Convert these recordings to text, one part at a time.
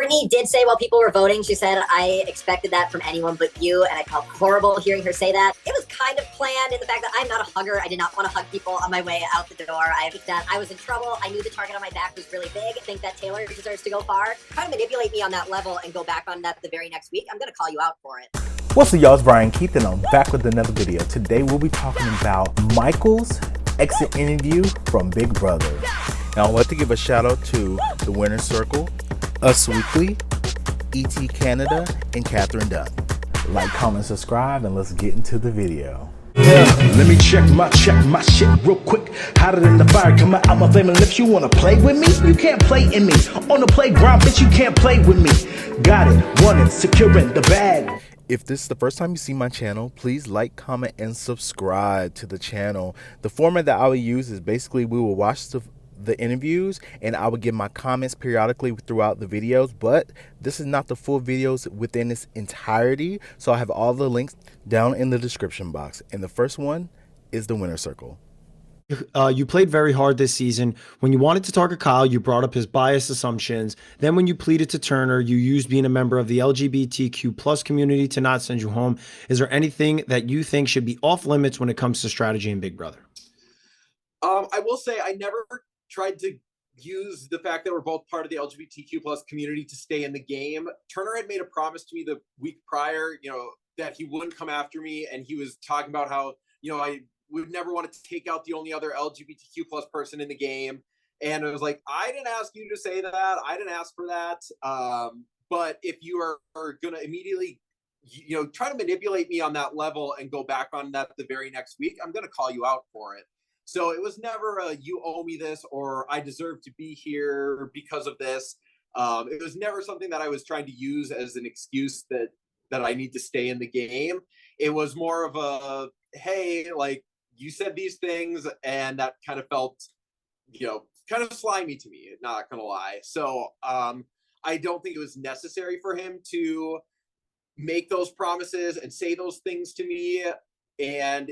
Brittany did say while people were voting, she said, I expected that from anyone but you, and I felt horrible hearing her say that. It was kind of planned in the fact that I'm not a hugger. I did not want to hug people on my way out the door. I think that I was in trouble. I knew the target on my back was really big. I think that Taylor deserves to go far. Try to manipulate me on that level and go back on that the very next week. I'm going to call you out for it. What's up, y'all? It's Brian Keith, and I'm back with another video. Today, we'll be talking about Michael's exit interview from Big Brother. Now, I'd like to give a shout out to the Winner Circle, Us Weekly, ET Canada, and Catherine Dunn. Like, comment, subscribe, and let's get into the video. Let me check my shit real quick. Hotter than the fire coming out my flaming lips. You wanna play with me? You can't play in me. On the playground, bitch, you can't play with me. Got it, won it, securing the bag. If this is the first time you see my channel, please like, comment, and subscribe to the channel. The format that I will use is basically we will watch the interviews and I will give my comments periodically throughout the videos, but this is not the full videos within its entirety, so I have all the links down in the description box. And the first one is the Winner Circle. You played very hard this season. When you wanted to target Kyle, you brought up his biased assumptions. Then when you pleaded to Turner, you used being a member of the LGBTQ plus community to not send you home. Is there anything that you think should be off limits when it comes to strategy in Big Brother? I will say I never tried to use the fact that we're both part of the LGBTQ plus community to stay in the game. Turner had made a promise to me the week prior, that he wouldn't come after me. And he was talking about how, I would never want to take out the only other LGBTQ plus person in the game. And it was like, I didn't ask you to say that. I didn't ask for that. But if you are going to immediately, try to manipulate me on that level and go back on that the very next week, I'm going to call you out for it. So it was never a, you owe me this, or I deserve to be here because of this. It was never something that I was trying to use as an excuse that I need to stay in the game. It was more of a, hey, like, you said these things, and that kind of felt, kind of slimy to me, not gonna lie. So I don't think it was necessary for him to make those promises and say those things to me. And,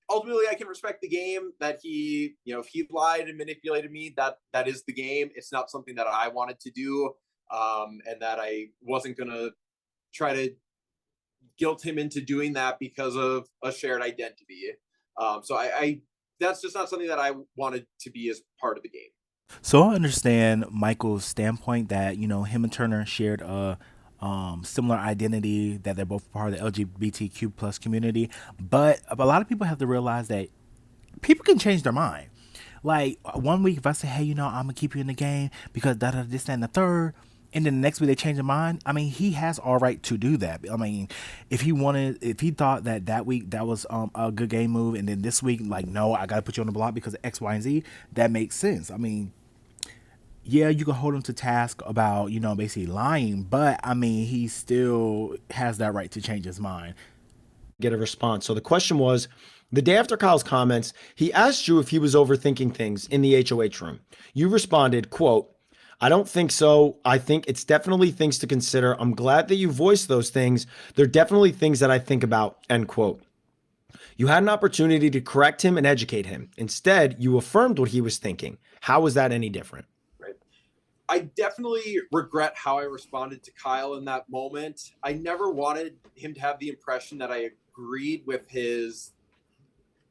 ultimately I can respect the game that he, if he lied and manipulated me, that is the game. It's not something that I wanted to do. And that I wasn't gonna try to guilt him into doing that because of a shared identity. So I that's just not something that I wanted to be as part of the game. So I understand Michael's standpoint that, him and Turner shared a similar identity, that they're both part of the LGBTQ plus community. But a lot of people have to realize that people can change their mind. Like, one week if I say, hey, I'm gonna keep you in the game because this, that, and the third, and then the next week they change their mind. I mean, he has all right to do that. I mean, if he thought that week that was a good game move, and then this week, like, no, I got to put you on the block because of X, Y, and Z, that makes sense. I mean, yeah, you can hold him to task about, basically lying, but I mean, he still has that right to change his mind. Get a response. So the question was, the day after Kyle's comments, he asked you if he was overthinking things in the HOH room. You responded, quote, I don't think so. I think it's definitely things to consider. I'm glad that you voiced those things. They're definitely things that I think about, end quote. You had an opportunity to correct him and educate him. Instead, you affirmed what he was thinking. How was that any different? Right. I definitely regret how I responded to Kyle in that moment. I never wanted him to have the impression that I agreed with his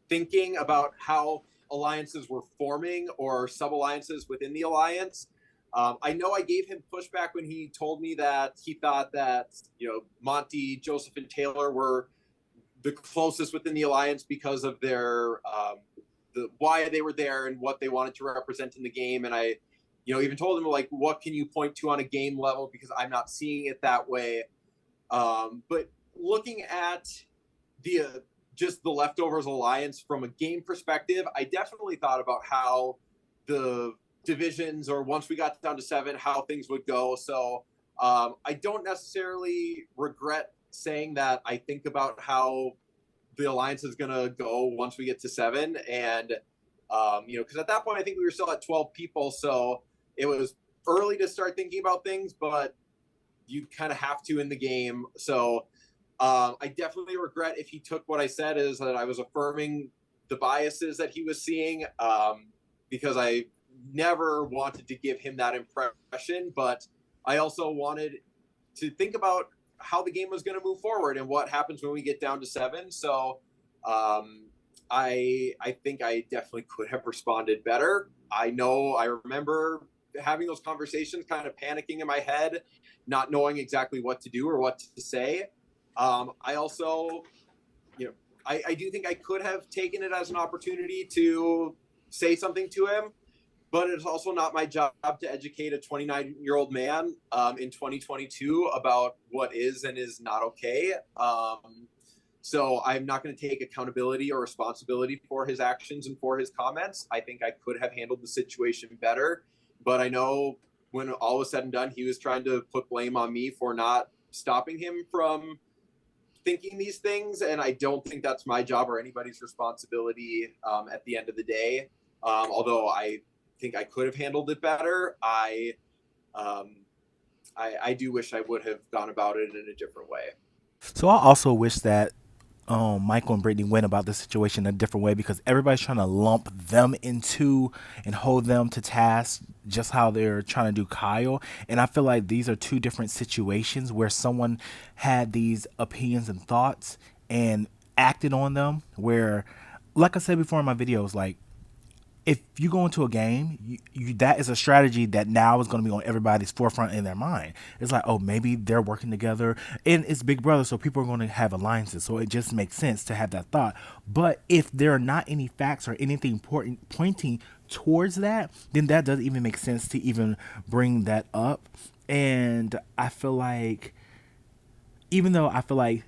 thinking about how alliances were forming or sub-alliances within the alliance. I know I gave him pushback when he told me that he thought that, Monty, Joseph, and Taylor were the closest within the alliance because of their why they were there and what they wanted to represent in the game. And I, even told him, like, what can you point to on a game level, because I'm not seeing it that way. But looking at the just the Leftovers alliance from a game perspective, I definitely thought about how the divisions, or once we got down to 7, how things would go. So I don't necessarily regret saying that I think about how the alliance is going to go once we get to 7. And, because at that point, I think we were still at 12 people. So it was early to start thinking about things, but you kind of have to in the game. So I definitely regret if he took what I said as that I was affirming the biases that he was seeing, because I never wanted to give him that impression. But I also wanted to think about how the game was going to move forward and what happens when we get down to 7. So I think I definitely could have responded better. I remember having those conversations, kind of panicking in my head, not knowing exactly what to do or what to say. I also, I do think I could have taken it as an opportunity to say something to him, but it's also not my job to educate a 29-year-old man in 2022 about what is and is not okay. So I'm not going to take accountability or responsibility for his actions and for his comments. I think I could have handled the situation better, but I know when all was said and done, he was trying to put blame on me for not stopping him from thinking these things, and I don't think that's my job or anybody's responsibility at the end of the day. Although I think I could have handled it better, I do wish I would have gone about it in a different way. So I also wish that Michael and Brittany went about the situation a different way, because everybody's trying to lump them into and hold them to task just how they're trying to do Kyle. And I feel like these are two different situations where someone had these opinions and thoughts and acted on them, where, like I said before in my videos, like, if you go into a game, that is a strategy that now is going to be on everybody's forefront in their mind. It's like, oh, maybe they're working together, and it's Big Brother, so people are going to have alliances. So it just makes sense to have that thought. But if there are not any facts or anything important pointing towards that, then that doesn't even make sense to even bring that up. And I feel like, even though I feel like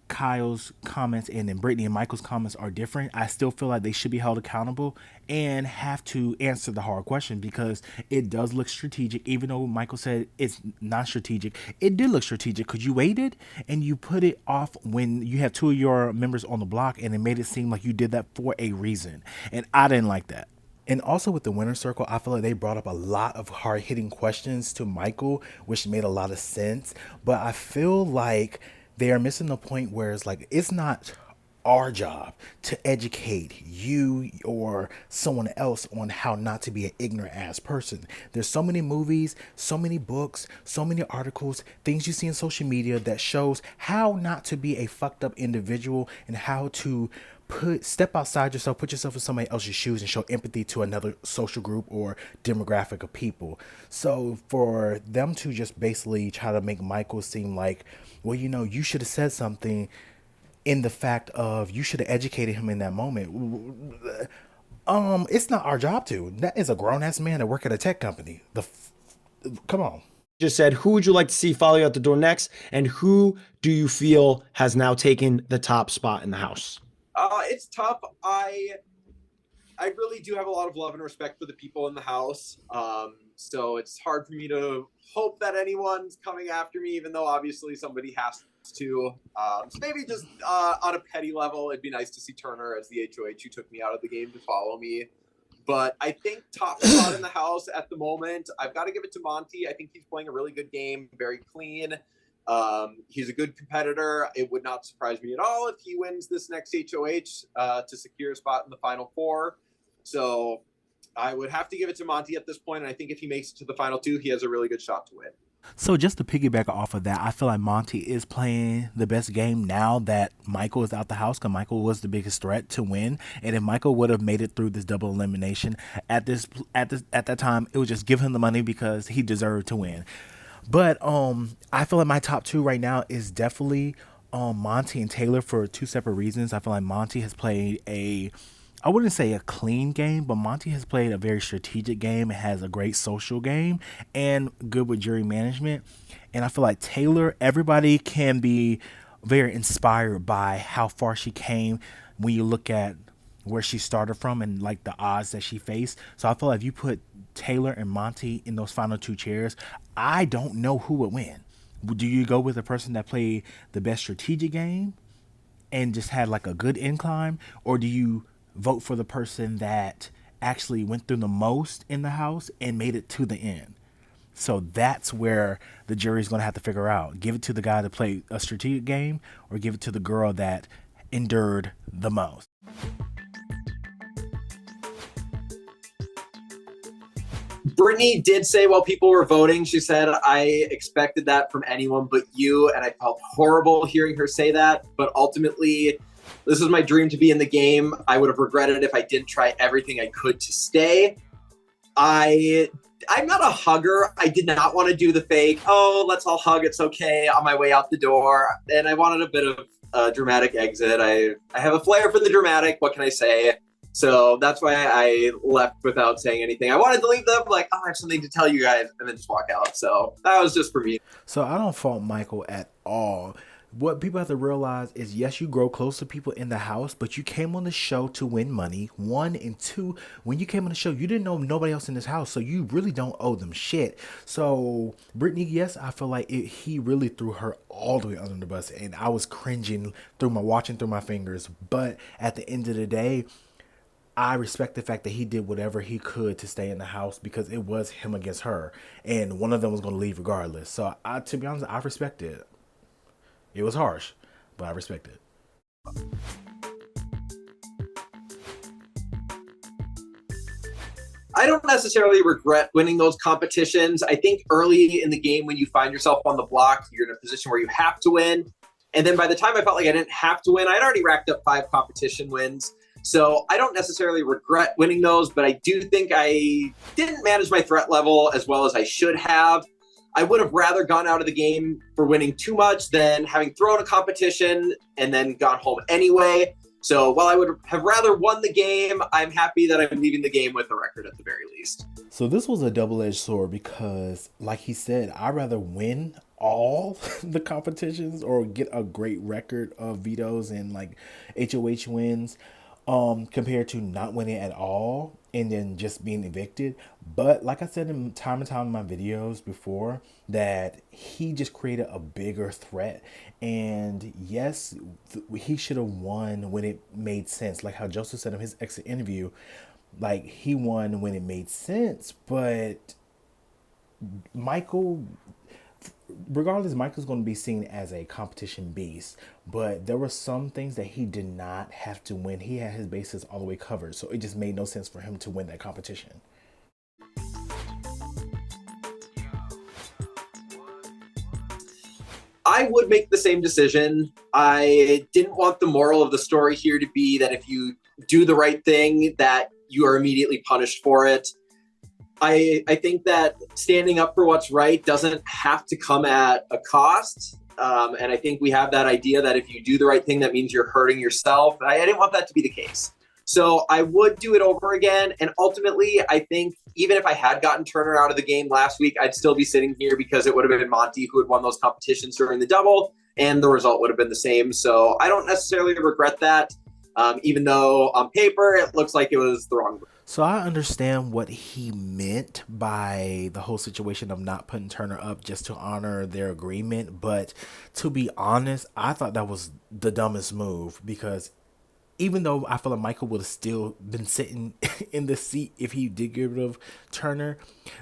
Kyle's comments and then Brittany and Michael's comments are different, I still feel like they should be held accountable and have to answer the hard question, because it does look strategic. Even though Michael said it's not strategic, it did look strategic, because you waited and you put it off when you have two of your members on the block, and it made it seem like you did that for a reason, and I didn't like that. And also with the winner circle, I feel like they brought up a lot of hard-hitting questions to Michael, which made a lot of sense. But I feel like they are missing the point where it's like, it's not our job to educate you or someone else on how not to be an ignorant ass person. There's so many movies, so many books, so many articles, things you see in social media that shows how not to be a fucked up individual, and how to step outside yourself, put yourself in somebody else's shoes, and show empathy to another social group or demographic of people. So for them to just basically try to make Michael seem like, well, you should have said something, in the fact of you should have educated him in that moment. It's not our job to. That is a grown ass man that work at a tech company. Come on. Just said, who would you like to see follow you out the door next, and who do you feel has now taken the top spot in the house? It's tough. I really do have a lot of love and respect for the people in the house. So it's hard for me to hope that anyone's coming after me, even though obviously somebody has to. So maybe just on a petty level, it'd be nice to see Turner as the HOH who took me out of the game to follow me. But I think top spot in the house at the moment, I've got to give it to Monty. I think he's playing a really good game, very clean. He's a good competitor. It would not surprise me at all if he wins this next HOH to secure a spot in the Final Four. So I would have to give it to Monty at this point. And I think if he makes it to the Final Two, he has a really good shot to win. So just to piggyback off of that, I feel like Monty is playing the best game now that Michael is out the house, because Michael was the biggest threat to win. And if Michael would have made it through this double elimination at that time, it would just give him the money because he deserved to win. But I feel like my top two right now is definitely Monty and Taylor, for two separate reasons. I feel like Monty has played I wouldn't say a clean game, but Monty has played a very strategic game. It has a great social game and good with jury management. And I feel like Taylor, everybody can be very inspired by how far she came when you look at where she started from and like the odds that she faced. So I feel like if you put Taylor and Monty in those final two chairs, I don't know who would win. Do you go with the person that played the best strategic game and just had like a good incline, or do you vote for the person that actually went through the most in the house and made it to the end? So that's where the jury's going to have to figure out. Give it to the guy that played a strategic game, or give it to the girl that endured the most. Brittany did say while people were voting, she said, I expected that from anyone but you. And I felt horrible hearing her say that. But ultimately, this was my dream to be in the game. I would have regretted it if I didn't try everything I could to stay. I'm not a hugger. I did not want to do the fake, oh, let's all hug, it's okay, on my way out the door. And I wanted a bit of a dramatic exit. I have a flair for the dramatic, what can I say? So that's why I left without saying anything. I wanted to leave them like, oh, I have something to tell you guys, and then just walk out. So that was just for me. So I don't fault Michael at all. What people have to realize is, yes, you grow close to people in the house, but you came on the show to win money. 1 and 2, when you came on the show, you didn't know nobody else in this house, so you really don't owe them shit. So Brittany, yes, I feel like he really threw her all the way under the bus, and I was cringing watching through my fingers. But at the end of the day, I respect the fact that he did whatever he could to stay in the house, because it was him against her, and one of them was going to leave regardless. So to be honest, I respect it. It was harsh, but I respect it. I don't necessarily regret winning those competitions. I think early in the game, when you find yourself on the block, you're in a position where you have to win. And then by the time I felt like I didn't have to win, I'd already racked up 5 competition wins. So I don't necessarily regret winning those, but I do think I didn't manage my threat level as well as I should have. I would have rather gone out of the game for winning too much than having thrown a competition and then gone home anyway. So while I would have rather won the game, I'm happy that I'm leaving the game with a record at the very least. So this was a double-edged sword, because like he said, I'd rather win all the competitions or get a great record of vetoes and like HOH wins, compared to not winning at all and then just being evicted. But like I said time and time in my videos before, that he just created a bigger threat. And yes, he should have won when it made sense. Like how Joseph said in his exit interview, like he won when it made sense. But Michael, regardless, Michael's going to be seen as a competition beast, but there were some things that he did not have to win. He had his bases all the way covered, so it just made no sense for him to win that competition. I would make the same decision. I didn't want the moral of the story here to be that if you do the right thing, that you are immediately punished for it. I think that standing up for what's right doesn't have to come at a cost. And I think we have that idea that if you do the right thing, that means you're hurting yourself. I didn't want that to be the case. So I would do it over again. And ultimately, I think even if I had gotten Turner out of the game last week, I'd still be sitting here because it would have been Monty who had won those competitions during the double, and the result would have been the same. So I don't necessarily regret that, even though on paper it looks like it was the wrong. So I understand what he meant by the whole situation of not putting Turner up just to honor their agreement. But to be honest, I thought that was the dumbest move, because even though I feel like Michael would have still been sitting in the seat if he did get rid of Turner,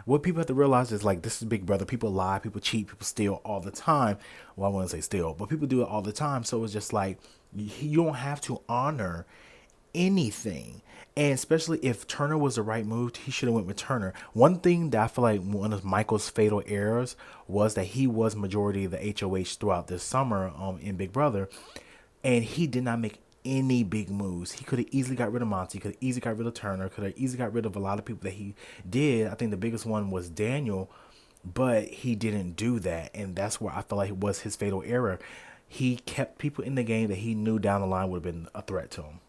what people have to realize is, like, this is Big Brother. People lie, people cheat, people steal all the time. Well, I wouldn't say steal, but people do it all the time. So it's just like, you don't have to honor anything. And especially if Turner was the right move, he should have went with Turner. One thing that I feel like one of Michael's fatal errors was that he was majority of the HOH throughout this summer in Big Brother, and he did not make any big moves. He could have easily got rid of Monty, could have easily got rid of Turner, could have easily got rid of a lot of people that he did. I think the biggest one was Daniel, but he didn't do that, and that's where I feel like it was his fatal error. He kept people in the game that he knew down the line would have been a threat to him.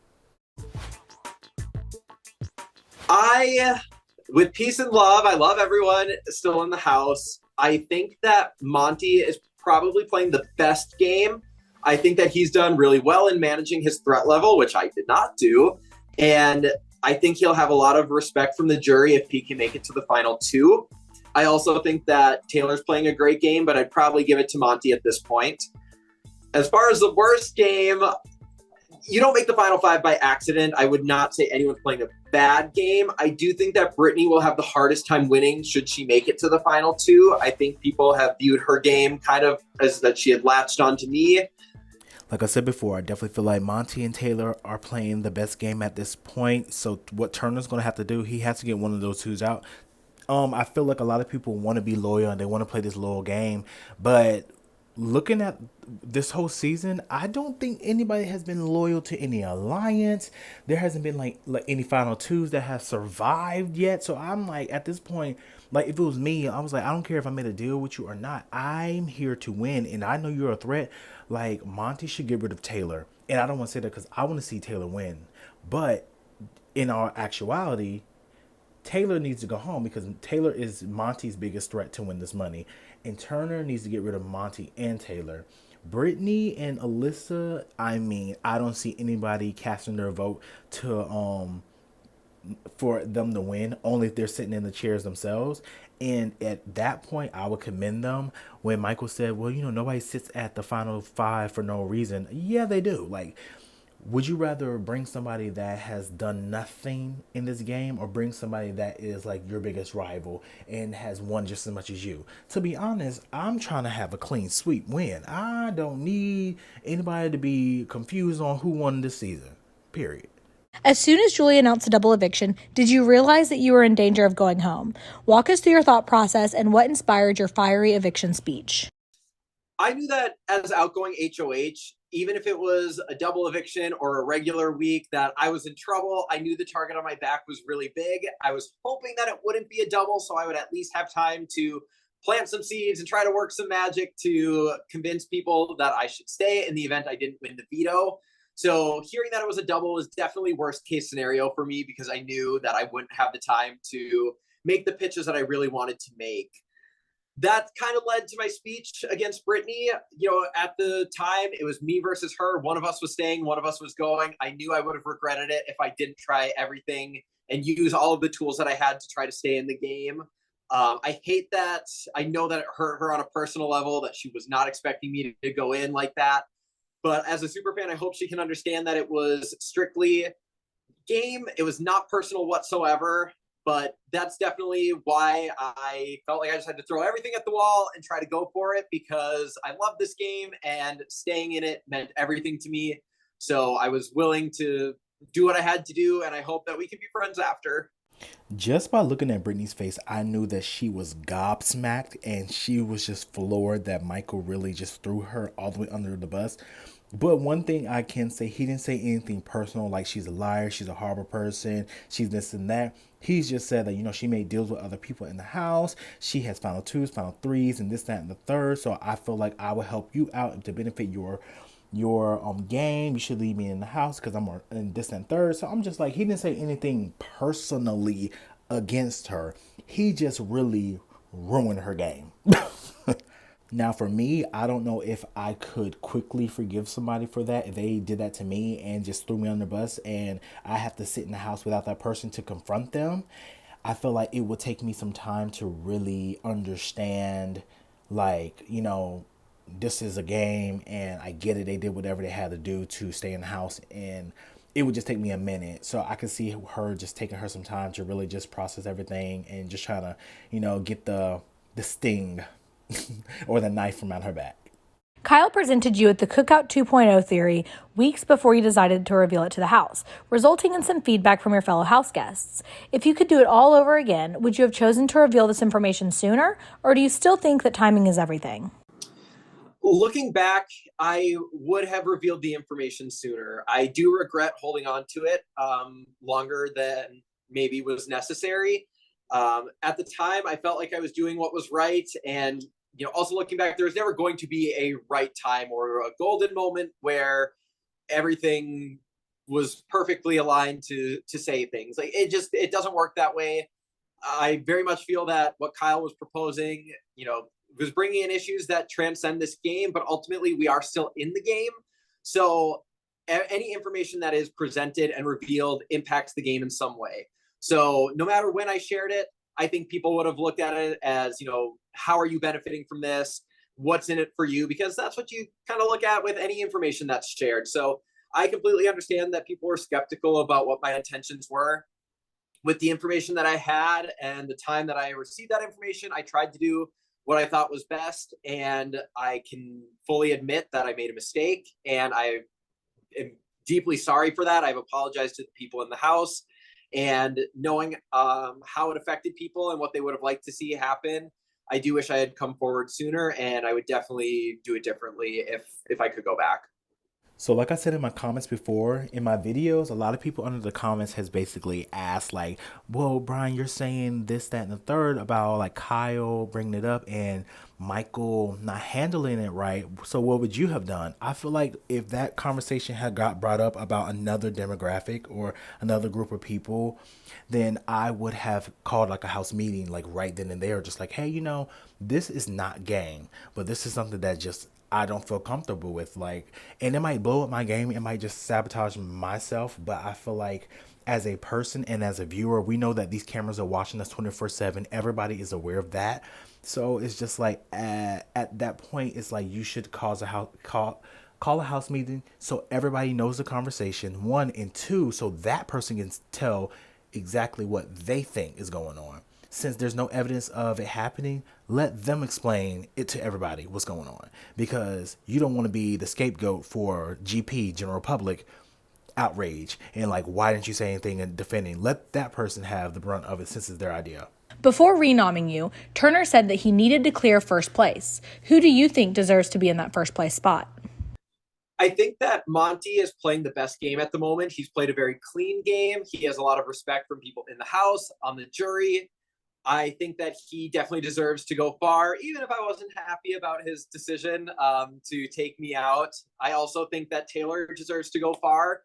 With peace and love, I love everyone still in the house. I think that Monty is probably playing the best game. I think that he's done really well in managing his threat level, which I did not do. And I think he'll have a lot of respect from the jury if he can make it to the final 2. I also think that Taylor's playing a great game, but I'd probably give it to Monty at this point. As far as the worst game, you don't make the final 5 by accident. I would not say anyone's playing a bad game. I do think that Brittany will have the hardest time winning should she make it to the final 2. I think people have viewed her game kind of as that she had latched onto me. Like I said before, I definitely feel like Monty and Taylor are playing the best game at this point. So what Turner's going to have to do, he has to get one of those twos out. I feel like a lot of people want to be loyal and they want to play this loyal game, but looking at this whole season, I don't think anybody has been loyal to any alliance. There hasn't been like any final twos that have survived yet. So I'm like, at this point, like if it was me, I was like, I don't care if I made a deal with you or not. I'm here to win, and I know you're a threat. Like Monty should get rid of Taylor, and I don't want to say that because I want to see Taylor win, but in our actuality, Taylor needs to go home because Taylor is Monty's biggest threat to win this money. And Turner needs to get rid of Monty and Taylor. Brittany and Alyssa, I mean, I don't see anybody casting their vote to for them to win, only if they're sitting in the chairs themselves. And at that point, I would commend them when Michael said, well, nobody sits at the final five for no reason. Yeah, they do. Like, would you rather bring somebody that has done nothing in this game or bring somebody that is like your biggest rival and has won just as much as you? To be honest, I'm trying to have a clean sweep win. I don't need anybody to be confused on who won this season, period. As soon as Julie announced a double eviction, did you realize that you were in danger of going home? Walk us through your thought process and what inspired your fiery eviction speech. I knew that as outgoing HOH, even if it was a double eviction or a regular week, that I was in trouble. I knew the target on my back was really big. I was hoping that it wouldn't be a double, so I would at least have time to plant some seeds and try to work some magic to convince people that I should stay in the event I didn't win the veto. So hearing that it was a double was definitely worst case scenario for me because I knew that I wouldn't have the time to make the pitches that I really wanted to make. That kind of led to my speech against Brittany. At the time, it was me versus her. One of us was staying, one of us was going. I knew I would have regretted it if I didn't try everything and use all of the tools that I had to try to stay in the game. I hate that. I know that it hurt her on a personal level, that she was not expecting me to go in like that. But as a super fan, I hope she can understand that it was strictly game. It was not personal whatsoever. But that's definitely why I felt like I just had to throw everything at the wall and try to go for it because I love this game and staying in it meant everything to me. So I was willing to do what I had to do, and I hope that we can be friends after. Just by looking at Brittany's face, I knew that she was gobsmacked and she was just floored that Michael really just threw her all the way under the bus. But one thing I can say, he didn't say anything personal like she's a liar, she's a horrible person, she's this and that. He's just said that, she made deals with other people in the house. She has final twos, final threes, and this, that, and the third. So I feel like I will help you out to benefit your game. You should leave me in the house because I'm in this and third. So I'm just like, he didn't say anything personally against her. He just really ruined her game. Now, for me, I don't know if I could quickly forgive somebody for that. If they did that to me and just threw me on the bus and I have to sit in the house without that person to confront them, I feel like it would take me some time to really understand, like, this is a game and I get it. They did whatever they had to do to stay in the house, and it would just take me a minute. So I could see her just taking her some time to really just process everything and just trying to, get the sting or the knife from out her back. Kyle presented you with the Cookout 2.0 theory weeks before you decided to reveal it to the house, resulting in some feedback from your fellow house guests. If you could do it all over again, would you have chosen to reveal this information sooner, or do you still think that timing is everything? Looking back, I would have revealed the information sooner. I do regret holding on to it longer than maybe was necessary. At the time, I felt like I was doing what was right. And, also looking back, there's never going to be a right time or a golden moment where everything was perfectly aligned to say things. Like it doesn't work that way. I very much feel that what Kyle was proposing, was bringing in issues that transcend this game, but ultimately we are still in the game. So any information that is presented and revealed impacts the game in some way. So no matter when I shared it, I think people would have looked at it as, how are you benefiting from this? What's in it for you? Because that's what you kind of look at with any information that's shared. So I completely understand that people were skeptical about what my intentions were with the information that I had and the time that I received that information. I tried to do what I thought was best, and I can fully admit that I made a mistake, and I am deeply sorry for that. I've apologized to the people in the house, And knowing how it affected people and what they would have liked to see happen, I do wish I had come forward sooner, and I would definitely do it differently if I could go back. So like I said in my comments before, in my videos, a lot of people under the comments has basically asked like, well, Brian, you're saying this, that, and the third about like Kyle bringing it up and Michael not handling it right. So what would you have done? I feel like if that conversation had got brought up about another demographic or another group of people, then I would have called like a house meeting like right then and there, just like, hey, this is not gang, but this is something that just I don't feel comfortable with. Like, and it might blow up my game, it might just sabotage myself, but I feel like as a person and as a viewer, we know that these cameras are watching us 24/7. Everybody is aware of that. So it's just like at that point, it's like you should call a house meeting so everybody knows the conversation. One, and two, so that person can tell exactly what they think is going on. Since there's no evidence of it happening, let them explain it to everybody what's going on, because you don't want to be the scapegoat for GP, general public outrage and like, why didn't you say anything and defending? Let that person have the brunt of it since it's their idea. Before renomming you, Turner said that he needed to clear first place. Who do you think deserves to be in that first place spot? I think that Monty is playing the best game at the moment. He's played a very clean game. He has a lot of respect from people in the house, on the jury. I think that he definitely deserves to go far, even if I wasn't happy about his decision to take me out. I also think that Taylor deserves to go far.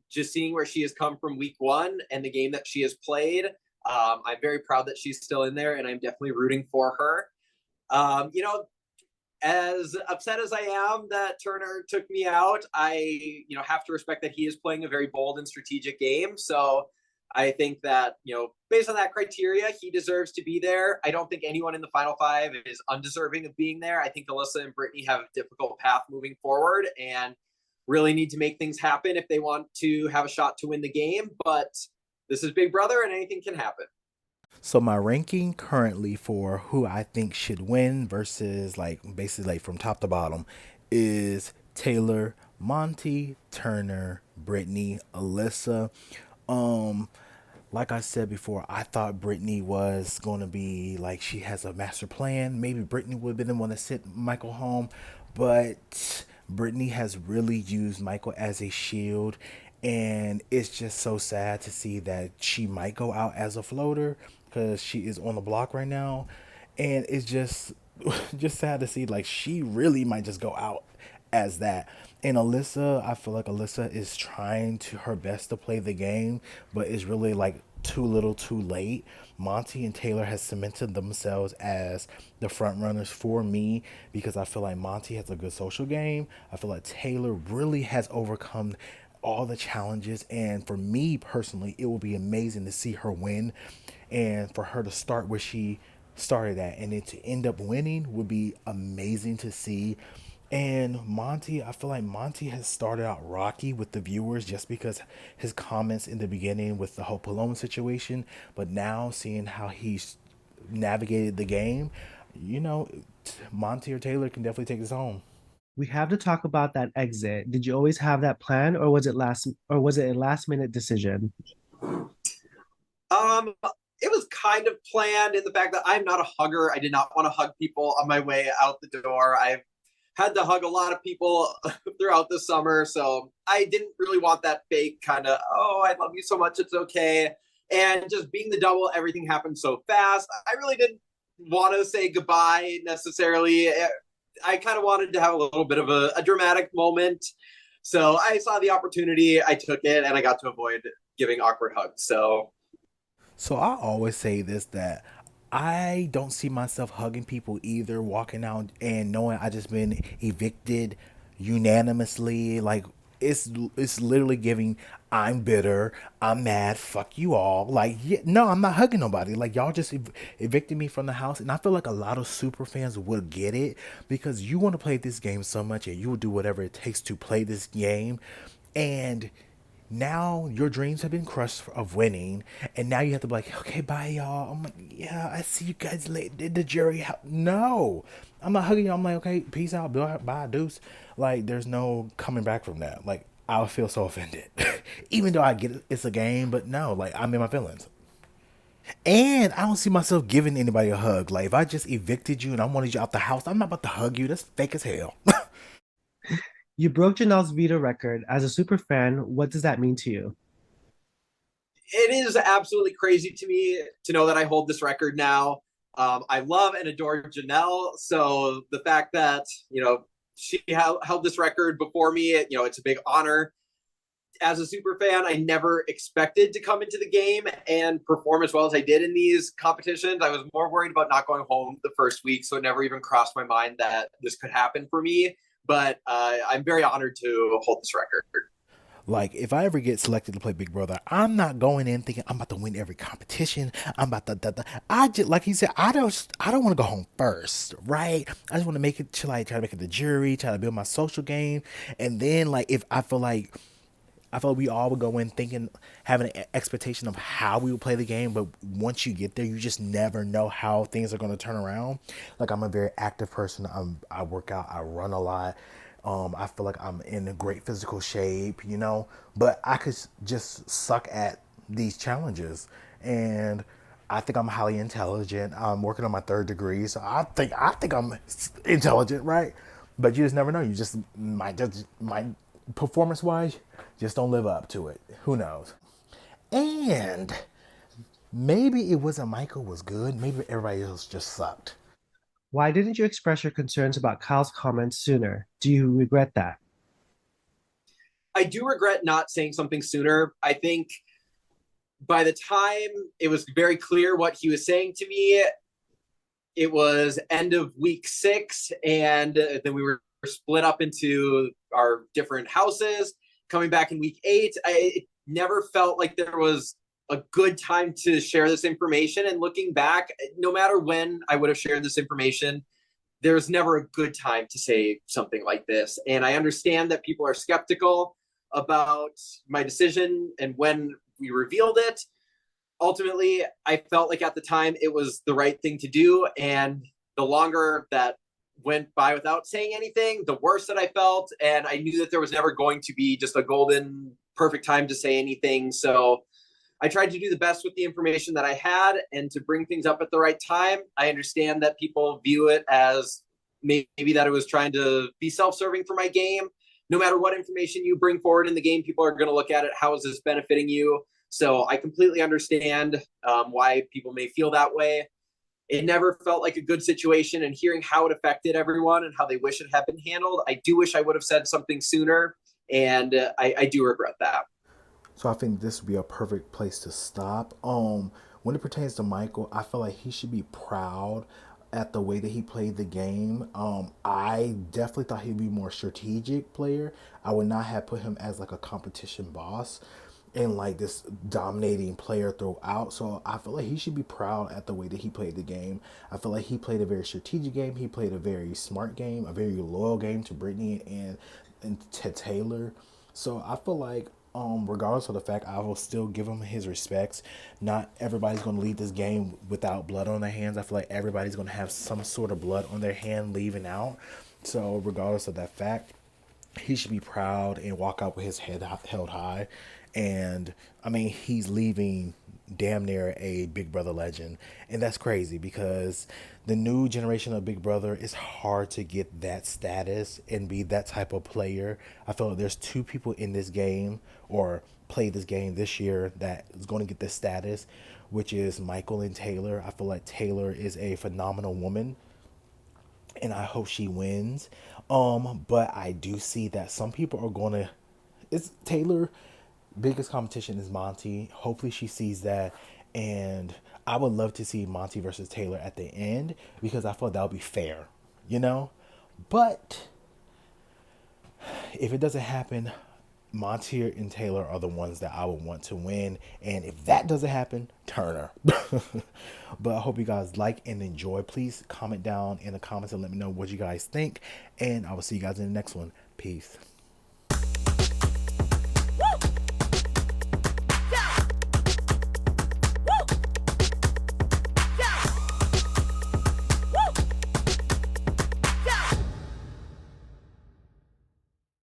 Just seeing where she has come from week one and the game that she has played, I'm very proud that she's still in there, and I'm definitely rooting for her. As upset as I am that Turner took me out, I have to respect that he is playing a very bold and strategic game. So I think that, based on that criteria, he deserves to be there. I don't think anyone in the final five is undeserving of being there. I think Alyssa and Brittany have a difficult path moving forward and really need to make things happen if they want to have a shot to win the game. But this is Big Brother and anything can happen. So my ranking currently for who I think should win versus like basically like from top to bottom is Taylor, Monty, Turner, Brittany, Alyssa. Like I said before, I thought Brittany was going to be like, she has a master plan. Maybe Brittany would have been the one that sent Michael home, but Brittany has really used Michael as a shield. And it's just so sad to see that she might go out as a floater because she is on the block right now. And it's just sad to see like she really might just go out as that. And Alyssa, I feel like Alyssa is trying to her best to play the game, but it's really like too little too late. Monty and Taylor has cemented themselves as the front runners for me because I feel like Monty has a good social game. I feel like Taylor really has overcome all the challenges, and for me personally, it will be amazing to see her win and for her to start where she started at and then to end up winning would be amazing to see. And Monty, I feel like Monty has started out rocky with the viewers just because his comments in the beginning with the whole Paloma situation, but now seeing how he's navigated the game, Monty or Taylor can definitely take this home. We have to talk about that exit. Did you always have that plan, or was it a last minute decision? It was kind of planned in the fact that I'm not a hugger. I did not want to hug people on my way out the door. I've had to hug a lot of people throughout the summer, so I didn't really want that fake kind of, oh, I love you so much, it's okay. And just being the double, everything happened so fast. I really didn't want to say goodbye necessarily. I kind of wanted to have a little bit of a dramatic moment. So I saw the opportunity, I took it, and I got to avoid giving awkward hugs. So I always say this, that I don't see myself hugging people either, walking out and knowing I just been evicted unanimously. Like it's literally giving, I'm bitter, I'm mad, fuck you all. Like, yeah, no, I'm not hugging nobody. Like, y'all just evicted me from the house. And I feel like a lot of super fans would get it because you want to play this game so much and you will do whatever it takes to play this game. And now your dreams have been crushed of winning, and now you have to be like, okay, bye y'all. I'm like, yeah, I see you guys late in the jury. No, I'm not hugging you. I'm like, okay, peace out, bye, deuce. Like, there's no coming back from that. Like, I'll feel so offended. Even though I get it, it's a game, but no, like I'm in my feelings. And I don't see myself giving anybody a hug. Like if I just evicted you and I wanted you out the house, I'm not about to hug you. That's fake as hell. You broke Janelle's veto record. As a super fan, what does that mean to you? It is absolutely crazy to me to know that I hold this record now. I love and adore Janelle, so the fact that she held this record before me, it's a big honor. As a super fan, I never expected to come into the game and perform as well as I did in these competitions. I was more worried about not going home the first week, so it never even crossed my mind that this could happen for me. But I'm very honored to hold this record. Like if I ever get selected to play Big Brother, I'm not going in thinking I'm about to win every competition. I'm about to. I just like he said, I don't want to go home first, right? I just want to make it to like try to make it the jury, try to build my social game, and then like if I feel we all would go in thinking, having an expectation of how we would play the game, but once you get there, you just never know how things are going to turn around. Like I'm a very active person. I work out. I run a lot. I feel like I'm in a great physical shape, but I could just suck at these challenges. And I think I'm highly intelligent. I'm working on my third degree, so I think I'm intelligent, right? But you just never know. You just might performance wise, just don't live up to it. Who knows? And maybe it wasn't Michael was good. Maybe everybody else just sucked. Why didn't you express your concerns about Kyle's comments sooner? Do you regret that? I do regret not saying something sooner. I think by the time it was very clear what he was saying to me, it was end of week 6, and then we were split up into our different houses. Coming back in week 8, it never felt like there was a good time to share this information. And looking back, no matter when I would have shared this information, there's never a good time to say something like this. And I understand that people are skeptical about my decision and when we revealed it. Ultimately, I felt like at the time it was the right thing to do. And the longer that went by without saying anything, the worse that I felt. And I knew that there was never going to be just a golden, perfect time to say anything. So I tried to do the best with the information that I had and to bring things up at the right time. I understand that people view it as maybe that it was trying to be self-serving for my game. No matter what information you bring forward in the game, people are going to look at it. How is this benefiting you? So I completely understand why people may feel that way. It never felt like a good situation, and hearing how it affected everyone and how they wish it had been handled, I do wish I would have said something sooner, and I do regret that. So I think this would be a perfect place to stop. When it pertains to Michael, I feel like he should be proud at the way that he played the game. I definitely thought he'd be more strategic player. I would not have put him as like a competition boss and like this dominating player throughout. So I feel like he should be proud at the way that he played the game. I feel like he played a very strategic game. He played a very smart game, a very loyal game to Brittany and to Taylor. So I feel like regardless of the fact, I will still give him his respects. Not everybody's going to leave this game without blood on their hands. I feel like everybody's going to have some sort of blood on their hand leaving out. So regardless of that fact, he should be proud and walk out with his head held high. And I mean, he's leaving damn near a Big Brother legend. And that's crazy because the new generation of Big Brother, it's hard to get that status and be that type of player. I feel like there's 2 people in this game or play this game this year that is going to get this status, which is Michael and Taylor. I feel like Taylor is a phenomenal woman and I hope she wins. But I do see that some people are gonna. It's Taylor. Biggest competition is Monty. Hopefully she sees that, and I would love to see Monty versus Taylor at the end because I feel that would be fair, you know. But if it doesn't happen, Monty and Taylor are the ones that I would want to win. And if that doesn't happen, Turner. But I hope you guys like and enjoy. Please comment down in the comments and let me know what you guys think. And I will see you guys in the next one. Peace.